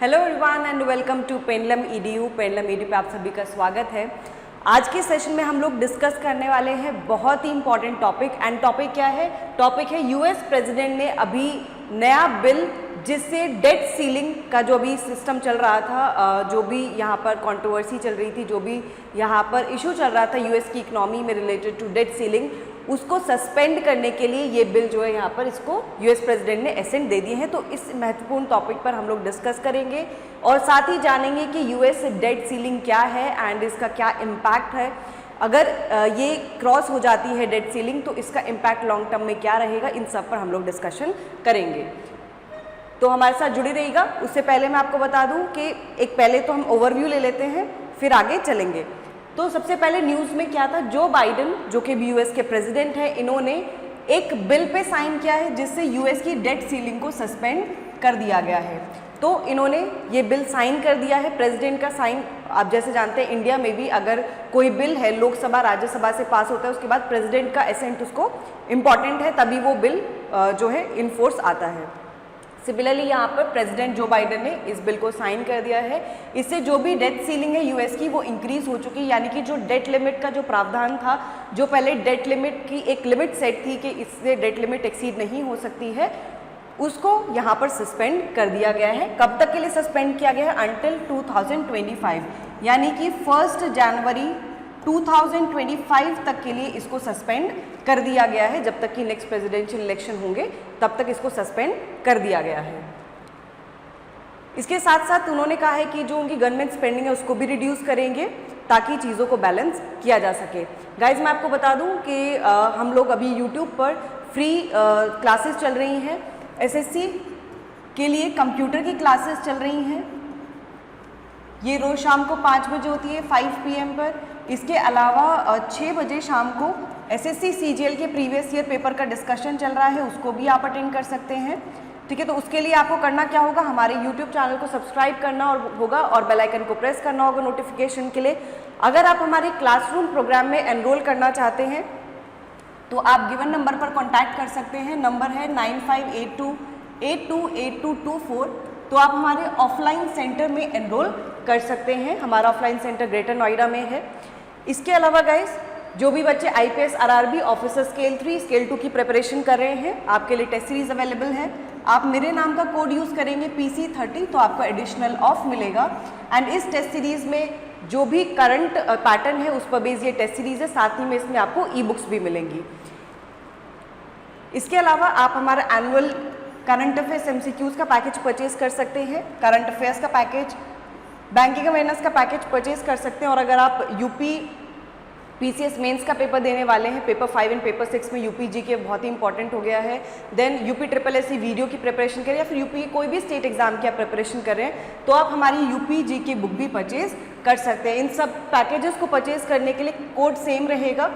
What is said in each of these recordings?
Hello everyone and welcome to pendulum EDU पे आप सभी का स्वागत है। आज के सेशन में हम लोग डिस्कस करने वाले हैं बहुत ही इंपॉर्टेंट टॉपिक। एंड टॉपिक क्या है? टॉपिक है यूएस प्रेसिडेंट ने अभी नया बिल जिससे डेट सीलिंग का जो भी सिस्टम चल रहा था, जो भी यहाँ पर कंट्रोवर्सी चल रही थी, जो भी यहाँ पर इशू चल रहा था यूएस की इकोनॉमी में रिलेटेड टू डेट सीलिंग, उसको सस्पेंड करने के लिए ये बिल जो है यहाँ पर इसको यूएस प्रेसिडेंट ने एसेंट दे दिए हैं। तो इस महत्वपूर्ण टॉपिक पर हम लोग डिस्कस करेंगे और साथ ही जानेंगे कि यूएस डेट सीलिंग क्या है एंड इसका क्या इम्पैक्ट है। अगर ये क्रॉस हो जाती है डेट सीलिंग तो इसका इम्पैक्ट लॉन्ग टर्म में क्या रहेगा, इन सब पर हम लोग डिस्कशन करेंगे। तो हमारे साथ जुड़ी रहिएगा। उससे पहले मैं आपको बता दूं कि एक पहले तो हम ओवरव्यू ले लेते हैं, फिर आगे चलेंगे। तो सबसे पहले न्यूज़ में क्या था, जो बाइडेन जो कि यूएस के प्रेसिडेंट हैं, इन्होंने एक बिल पे साइन किया है जिससे यूएस की डेट सीलिंग को सस्पेंड कर दिया गया है। तो इन्होंने ये बिल साइन कर दिया है। प्रेसिडेंट का साइन, आप जैसे जानते हैं इंडिया में भी अगर कोई बिल है लोकसभा राज्यसभा से पास होता है, उसके बाद प्रेसिडेंट का एसेंट उसको इम्पॉर्टेंट है, तभी वो बिल जो है इनफोर्स आता है। सिमिलरली यहाँ पर प्रेसिडेंट जो बाइडेन ने इस बिल को साइन कर दिया है। इससे जो भी डेट सीलिंग है यूएस की वो इंक्रीज हो चुकी है, यानी कि जो डेट लिमिट का जो प्रावधान था, जो पहले डेट लिमिट की एक लिमिट सेट थी कि इससे डेट लिमिट एक्सीड नहीं हो सकती है, उसको यहाँ पर सस्पेंड कर दिया गया है। कब तक के लिए सस्पेंड किया गया है? अंटिल 2025, यानी कि 1 जनवरी 2025 तक के लिए इसको सस्पेंड कर दिया गया है। जब तक कि नेक्स्ट प्रेसिडेंशियल इलेक्शन होंगे तब तक इसको सस्पेंड कर दिया गया है। इसके साथ साथ उन्होंने कहा है कि जो उनकी गवर्नमेंट स्पेंडिंग है उसको भी रिड्यूस करेंगे ताकि चीज़ों को बैलेंस किया जा सके। गाइज मैं आपको बता दूं कि हम लोग अभी यूट्यूब पर फ्री क्लासेस चल रही हैं। एसएससी के लिए कंप्यूटर की क्लासेस चल रही हैं। ये रोज़ शाम को 5 बजे होती है 5 PM पर। इसके अलावा 6 बजे शाम को एसएससी सीजीएल के प्रीवियस ईयर पेपर का डिस्कशन चल रहा है, उसको भी आप अटेंड कर सकते हैं। ठीक है, तो उसके लिए आपको करना क्या होगा, हमारे यूट्यूब चैनल को सब्सक्राइब करना होगा और बेल आइकन को प्रेस करना होगा नोटिफिकेशन के लिए। अगर आप हमारे क्लासरूम प्रोग्राम में एनरोल करना चाहते हैं तो आप गिवन नंबर पर कॉन्टैक्ट कर सकते हैं। नंबर है 9582828224। तो आप हमारे ऑफलाइन सेंटर में एनरोल कर सकते हैं। हमारा ऑफलाइन सेंटर ग्रेटर नोएडा में है। इसके अलावा गाइस जो भी बच्चे IPS RRB officer scale 3 scale 2 की प्रिपरेशन कर रहे हैं, आपके लिए टेस्ट सीरीज अवेलेबल है। आप मेरे नाम का कोड यूज़ करेंगे PC30 तो आपको एडिशनल ऑफ मिलेगा। एंड इस टेस्ट सीरीज़ में जो भी करंट पैटर्न है उस पर बेस ये टेस्ट सीरीज़ है, साथ ही में इसमें आपको ई बुक्स भी मिलेंगी। इसके अलावा आप हमारा एनुअल करंट अफेयर्स MCQs का पैकेज परचेज कर सकते हैं, करंट अफेयर्स का पैकेज, बैंकिंग अवेयरनेस का पैकेज परचेज कर सकते हैं। और अगर आप यूपी PCS मेंस का पेपर देने वाले हैं, पेपर 5 एंड पेपर 6 में यूपी जी के बहुत ही इंपॉर्टेंट हो गया है, देन यूपी SSSC वीडियो की प्रिपरेशन करें या फिर यूपी कोई भी स्टेट एग्जाम की आप प्रिपरेशन कर रहे हैं, तो आप हमारी यूपी जी की बुक भी परचेज कर सकते हैं। इन सब पैकेजेस को परचेज करने के लिए कोड सेम रहेगा,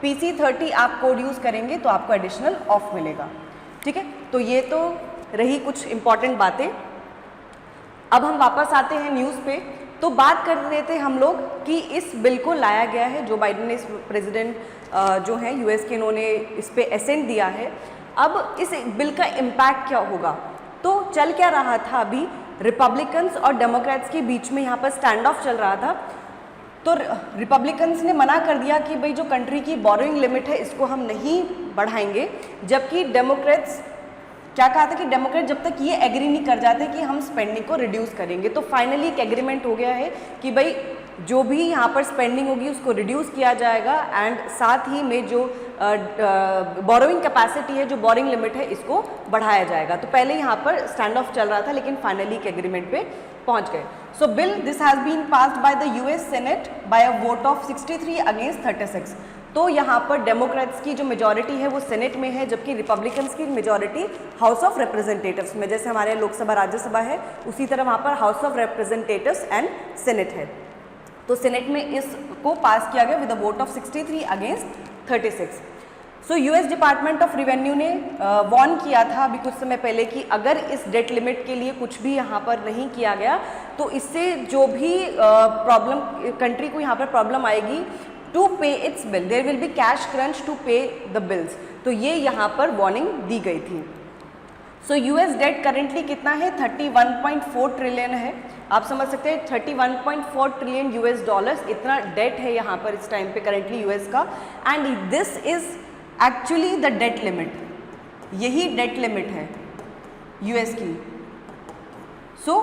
PC30 आप कोड यूज़ करेंगे तो आपको एडिशनल ऑफ मिलेगा। ठीक है, तो ये तो रही कुछ इंपॉर्टेंट बातें। अब हम वापस आते हैं न्यूज़ पे। तो बात कर रहे थे हम लोग कि इस बिल को लाया गया है, जो बाइडेन ने, इस प्रेसिडेंट जो हैं यूएस के, इन्होंने इस पे एसेंट दिया है। अब इस बिल का इम्पैक्ट क्या होगा? तो चल क्या रहा था, अभी रिपब्लिकन्स और डेमोक्रेट्स के बीच में यहाँ पर स्टैंड ऑफ चल रहा था। तो रिपब्लिकन्स ने मना कर दिया कि भाई जो कंट्री की बोरोइंग लिमिट है इसको हम नहीं बढ़ाएंगे, जबकि डेमोक्रेट्स क्या कहा था कि डेमोक्रेट जब तक ये एग्री नहीं कर जाते कि हम स्पेंडिंग को रिड्यूस करेंगे। तो फाइनली एक एग्रीमेंट हो गया है कि भाई जो भी यहाँ पर स्पेंडिंग होगी उसको रिड्यूस किया जाएगा एंड साथ ही में जो बोरोइंग कैपेसिटी है, जो बोरिंग लिमिट है, इसको बढ़ाया जाएगा। तो पहले यहाँ पर स्टैंड ऑफ चल रहा था लेकिन फाइनली एक एग्रीमेंट पे पहुँच गए। So bill this has been passed by the US senate by a vote of 63 against 36। तो यहाँ पर डेमोक्रेट्स की जो मेजॉरिटी है वो सेनेट में है, जबकि रिपब्लिकन्स की मेजॉरिटी हाउस ऑफ रिप्रेजेंटेटिव्स में, जैसे हमारे लोकसभा राज्यसभा है उसी तरह वहाँ पर house of representatives and senate है। तो सेनेट में इसको पास किया गया with a vote of 63 against 36। So US department of revenue ने वार्न किया था अभी कुछ समय पहले कि अगर इस डेट लिमिट के लिए कुछ भी यहाँ पर नहीं किया गया तो इससे जो भी प्रॉब्लम कंट्री को यहाँ पर प्रॉब्लम आएगी to pay its bill, there will be cash crunch to pay the bills. तो ये यहाँ पर वार्निंग दी गई थी। सो यूएस डेट करेंटली कितना है, 31.4 ट्रिलियन है। आप समझ सकते हैं 31.4 ट्रिलियन यूएस डॉलर्स इतना डेट है यहाँ पर इस टाइम पे करेंटली यूएस का। And this is actually the debt limit, यही डेट लिमिट है यूएस की। So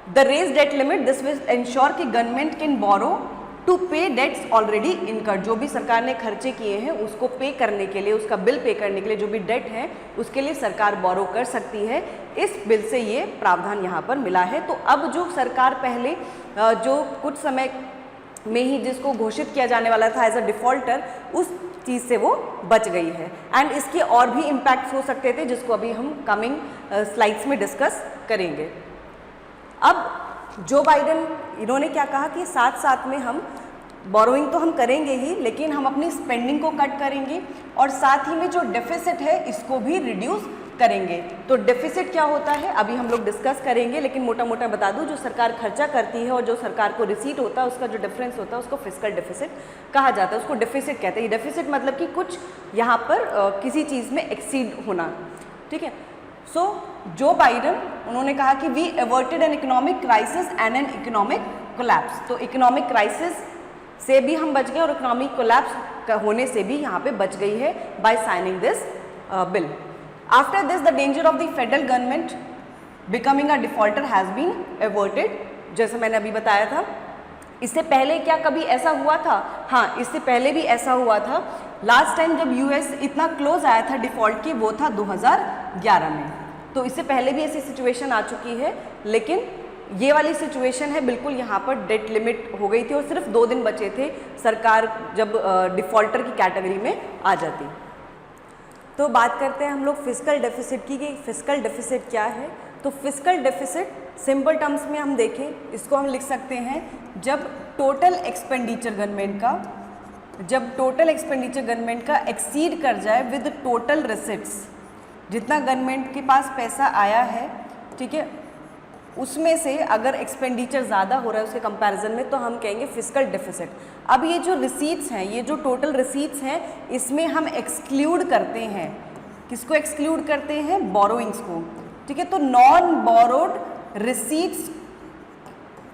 the raise debt limit this will ensure कि government can borrow to pay debts already incurred, जो भी सरकार ने खर्चे किए हैं उसको पे करने के लिए, उसका बिल पे करने के लिए जो भी डेट है उसके लिए सरकार बोरो कर सकती है। इस बिल से ये प्रावधान यहाँ पर मिला है। तो अब जो सरकार पहले जो कुछ समय में ही जिसको घोषित किया जाने वाला था एज अ डिफॉल्टर, उस चीज़ से वो बच गई है। एंड इसके और भी इम्पैक्ट्स हो सकते थे जिसको अभी हम कमिंग स्लाइड्स में डिस्कस करेंगे। अब जो बाइडेन इन्होंने क्या कहा कि साथ साथ में हम बोरोइंग तो हम करेंगे ही, लेकिन हम अपनी स्पेंडिंग को कट करेंगे और साथ ही में जो डेफिसिट है इसको भी रिड्यूस करेंगे। तो डेफिसिट क्या होता है अभी हम लोग डिस्कस करेंगे, लेकिन मोटा मोटा बता दूं, जो सरकार खर्चा करती है और जो सरकार को रिसीट होता है उसका जो डिफरेंस होता है उसको फिस्कल डेफिसिट कहा जाता है, उसको डेफिसिट कहते हैं। डेफिसिट मतलब कि कुछ यहाँ पर किसी चीज़ में एक्सीड होना, ठीक है। सो जो बाइडेन उन्होंने कहा कि we averted an economic crisis and an economic collapse, तो इकोनॉमिक क्राइसिस से भी हम बच गए और इकोनॉमिक कोलैप्स होने से भी यहाँ पे बच गई है by signing this bill. After this the danger of the federal government becoming a defaulter has been averted, जैसे मैंने अभी बताया था। इससे पहले क्या कभी ऐसा हुआ था? हाँ, इससे पहले भी ऐसा हुआ था। लास्ट टाइम जब यूएस इतना क्लोज आया था डिफ़ॉल्ट के, वो था 2011 में। तो इससे पहले भी ऐसी सिचुएशन आ चुकी है, लेकिन ये वाली सिचुएशन है बिल्कुल यहाँ पर डेट लिमिट हो गई थी और सिर्फ 2 दिन बचे थे सरकार जब डिफ़ॉल्टर की कैटेगरी में आ जाती। तो बात करते हैं हम लोग फिस्कल डेफिसिट की, कि फिस्कल डेफिसिट क्या है। तो फिस्कल डेफिसिट सिंपल टर्म्स में हम देखें, इसको हम लिख सकते हैं जब टोटल एक्सपेंडिचर गवर्नमेंट का एक्सीड कर जाए विद टोटल रिसिट्स, जितना गवर्नमेंट के पास पैसा आया है, ठीक है, उसमें से अगर एक्सपेंडिचर ज़्यादा हो रहा है उसके कंपैरिजन में, तो हम कहेंगे फिस्कल डेफिसिट। अब ये जो रिसीट्स हैं, ये जो टोटल रिसीट्स हैं, इसमें हम एक्सक्लूड करते हैं, किसको एक्सक्लूड करते हैं? बोरोइंग्स को, ठीक है। तो नॉन बोरोड रिसीट्स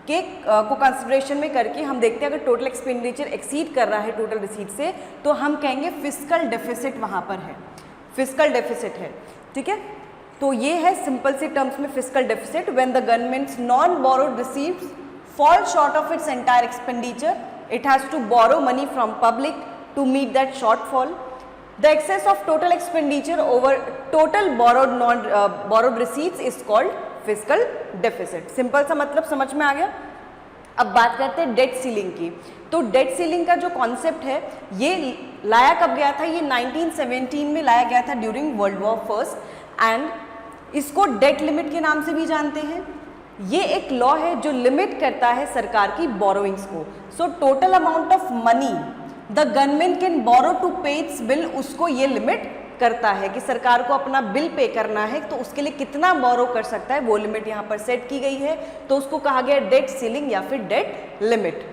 के को कंसिडरेशन में करके हम देखते हैं अगर टोटल एक्सपेंडिचर एक्सीड कर रहा है टोटल रिसीट से, तो हम कहेंगे फिस्कल डेफिसिट वहाँ पर है, फिस्कल डेफिसिट है, ठीक है। तो ये है सिंपल सी टर्म्स में fiscal deficit, when the government's non borrowed receipts fall short of its entire expenditure, it has to borrow money from public to meet that shortfall. The excess of total expenditure over total borrowed receipts is called fiscal deficit. Simple सा मतलब समझ में आ गया। अब बात करते हैं date ceiling की। तो डेट सीलिंग का जो कॉन्सेप्ट है ये लाया कब गया था? ये 1917 में लाया गया था during world war first, and इसको डेट लिमिट के नाम से भी जानते हैं। ये एक लॉ है जो लिमिट करता है सरकार की बोरोइंग्स को। So total amount of money the government can borrow to pay its bill, उसको ये लिमिट करता है कि सरकार को अपना बिल पे करना है तो उसके लिए कितना बोरो कर सकता है, वो लिमिट यहाँ पर सेट की गई है। तो उसको कहा गया डेट सीलिंग या फिर डेट लिमिट।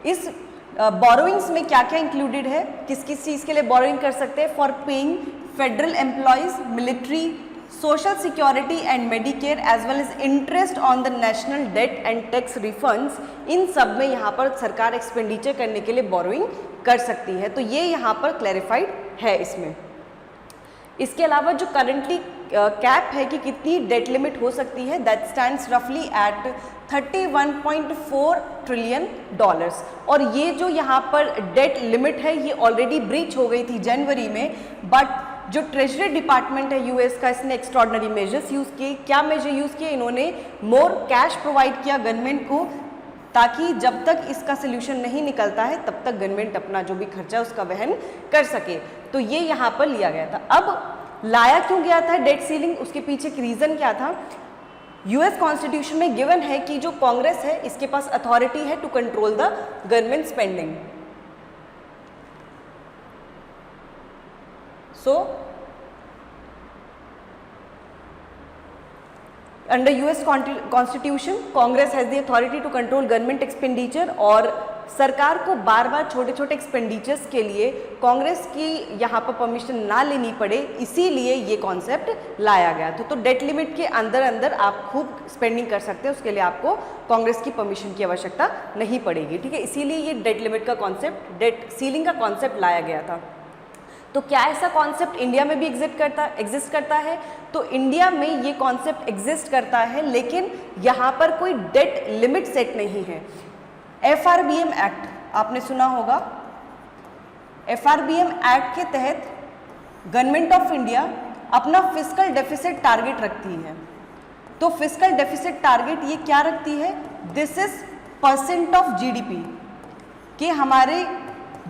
इस बोरोइंग्स में क्या क्या इंक्लूडेड है, किस किस चीज़ के लिए बोरोइंग कर सकते हैं? For paying federal employees, military, social security and Medicare, as well as interest on the national debt and tax refunds. इन सब में यहाँ पर सरकार एक्सपेंडिचर करने के लिए बोरोइंग कर सकती है। तो ये यहाँ पर क्लैरिफाइड है इसमें। इसके अलावा जो करंटली कैप है कि कितनी डेट लिमिट हो सकती है, दैट स्टैंड्स रफली एट 31.4 ट्रिलियन डॉलर्स। और ये जो यहाँ पर डेट लिमिट है ये ऑलरेडी ब्रीच हो गई थी जनवरी में, बट जो ट्रेजरी डिपार्टमेंट है यूएस का, इसने एक्स्ट्रॉर्डनरी मेजर्स यूज़ किए। क्या मेजर यूज़ किए? इन्होंने मोर कैश प्रोवाइड किया गवर्नमेंट को, ताकि जब तक इसका सोल्यूशन नहीं निकलता है तब तक गवर्नमेंट अपना जो भी खर्चा उसका वहन कर सके। तो ये यहाँ पर लिया गया था। अब लाया क्यों गया था डेट सीलिंग, उसके पीछे की रीज़न क्या था? यूएस कॉन्स्टिट्यूशन में गिवन है कि जो कांग्रेस है इसके पास अथॉरिटी है to control the government spending. So, under US Constitution, Congress has the authority to control government expenditure और सरकार को बार बार छोटे छोटे एक्सपेंडिचर्स के लिए कांग्रेस की यहाँ पर परमिशन ना लेनी पड़े, इसीलिए ये कॉन्सेप्ट लाया गया था। तो डेट लिमिट के अंदर अंदर आप खूब स्पेंडिंग कर सकते हैं, उसके लिए आपको कांग्रेस की परमिशन की आवश्यकता नहीं पड़ेगी, ठीक है। इसीलिए ये डेट लिमिट का कॉन्सेप्ट, डेट सीलिंग का कॉन्सेप्ट लाया गया था। तो क्या ऐसा कॉन्सेप्ट इंडिया में भी एग्जिस्ट करता है? तो इंडिया में ये कॉन्सेप्ट एग्जिस्ट करता है, लेकिन यहाँ पर कोई डेट लिमिट सेट नहीं है। FRBM एक्ट आपने सुना होगा। FRBM एक्ट के तहत गवर्नमेंट ऑफ इंडिया अपना फिस्कल डेफिसिट टारगेट रखती है। तो फिस्कल डेफिसिट टारगेट ये क्या रखती है? दिस इज % ऑफ GDP, कि हमारे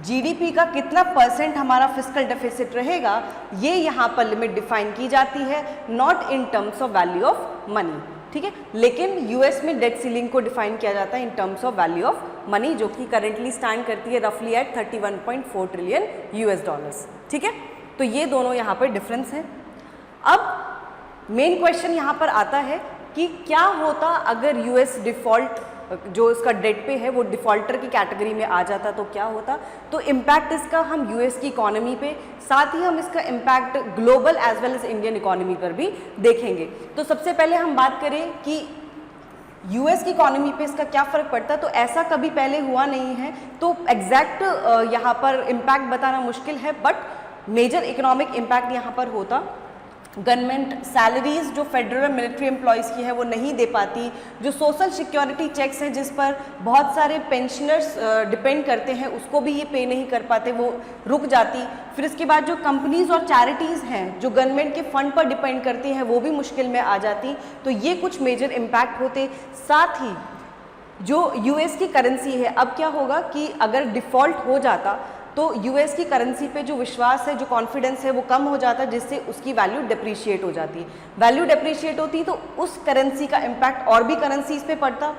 GDP का कितना % हमारा फिस्कल डेफिसिट रहेगा, ये यहाँ पर लिमिट डिफाइन की जाती है, not in terms of value of money, ठीक है। लेकिन US में डेट सीलिंग को डिफाइन किया जाता है in terms of value of money, जो कि करेंटली स्टैंड करती है रफली एट $31.4 ट्रिलियन, ठीक है। तो ये दोनों यहाँ पर डिफरेंस है। अब मेन क्वेश्चन यहाँ पर आता है कि क्या होता अगर US डिफॉल्ट जो इसका डेट पे है वो डिफॉल्टर की कैटेगरी में आ जाता, तो क्या होता? तो इम्पैक्ट इसका हम US की इकोनॉमी पे, साथ ही हम इसका impact global as well as Indian economy पर भी देखेंगे। तो सबसे पहले हम बात करें कि US की इकोनॉमी पे इसका क्या फ़र्क पड़ता, तो ऐसा कभी पहले हुआ नहीं है, तो एग्जैक्ट यहाँ पर इम्पैक्ट बताना मुश्किल है, बट मेजर इकोनॉमिक इम्पैक्ट यहाँ पर होता। गवर्नमेंट सैलरीज जो फेडरल मिलिट्री एम्प्लॉयज़ की है वो नहीं दे पाती, जो सोशल सिक्योरिटी चेक्स हैं जिस पर बहुत सारे पेंशनर्स डिपेंड करते हैं उसको भी ये पे नहीं कर पाते, वो रुक जाती। फिर इसके बाद जो कंपनीज और चैरिटीज़ हैं जो गवर्नमेंट के फंड पर डिपेंड करती हैं वो भी मुश्किल में आ जाती। तो ये कुछ मेजर इम्पैक्ट होते। साथ ही जो US की करेंसी है, अब क्या होगा कि अगर डिफ़ॉल्ट हो जाता तो US की करेंसी पे जो विश्वास है, जो कॉन्फिडेंस है वो कम हो जाता, जिससे उसकी वैल्यू डिप्रिशिएट हो जाती। वैल्यू डिप्रिशिएट होती तो उस करेंसी का इम्पैक्ट और भी करेंसीज पे पड़ता,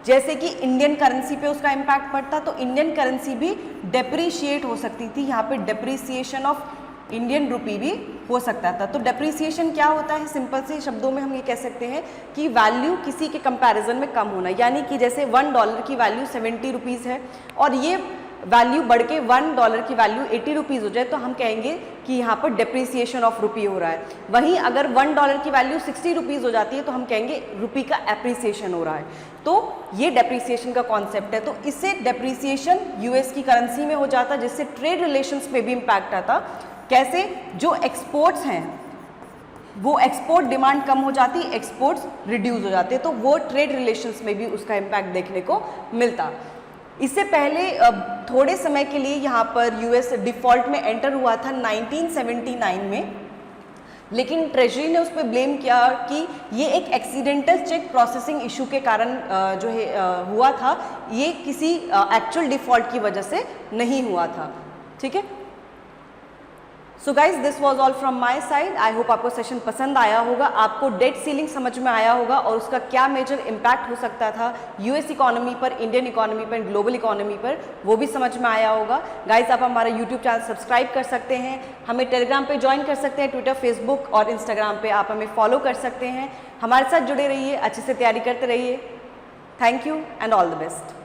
जैसे कि इंडियन करेंसी पे उसका इम्पैक्ट पड़ता, तो इंडियन करेंसी भी डिप्रिशिएट हो सकती थी। यहाँ पे डिप्रिसिएशन ऑफ इंडियन रुपी भी हो सकता था। तो डिप्रिसिएशन क्या होता है? सिंपल से शब्दों में हम ये कह सकते हैं कि वैल्यू किसी के कंपैरिजन में कम होना, यानी कि जैसे $1 की वैल्यू 70 रुपीज़ है और ये वैल्यू बढ़ के $1 की वैल्यू 80 रुपीज़ हो जाए तो हम कहेंगे कि यहाँ पर डिप्रिसिएशन ऑफ रुपी हो रहा है। वहीं अगर $1 की वैल्यू 60 रुपीज़ हो जाती है तो हम कहेंगे रुपी का एप्रिसिएशन हो रहा है। तो ये डेप्रिसिएशन का कॉन्सेप्ट है। तो इससे डेप्रिसिएशन US की करेंसी में हो जाता, जिससे ट्रेड रिलेशंस पे भी इम्पैक्ट आता। कैसे? जो एक्सपोर्ट्स हैं वो एक्सपोर्ट डिमांड कम हो जाती, एक्सपोर्ट्स रिड्यूस हो जाते, तो वो ट्रेड रिलेशंस में भी उसका इम्पैक्ट देखने को मिलता। इससे पहले थोड़े समय के लिए यहाँ पर US डिफ़ॉल्ट में एंटर हुआ था 1979 में, लेकिन ट्रेजरी ने उस पर ब्लेम किया कि ये एक एक्सीडेंटल चेक प्रोसेसिंग इशू के कारण जो है हुआ था, ये किसी एक्चुअल डिफ़ॉल्ट की वजह से नहीं हुआ था, ठीक है। So guys this was all from my side. I hope आपको सेशन पसंद आया होगा, आपको डेट सीलिंग समझ में आया होगा और उसका क्या मेजर इम्पैक्ट हो सकता था US इकोनॉमी पर, इंडियन इकोनॉमी पर, ग्लोबल इकोनॉमी पर, वो भी समझ में आया होगा। गाइज आप हमारा यूट्यूब चैनल सब्सक्राइब कर सकते हैं, हमें टेलीग्राम पे ज्वाइन कर सकते हैं, ट्विटर, फेसबुक और इंस्टाग्राम पे आप हमें फॉलो कर सकते हैं। हमारे साथ जुड़े रहिए, अच्छे से तैयारी करते रहिए। Thank you and all the best.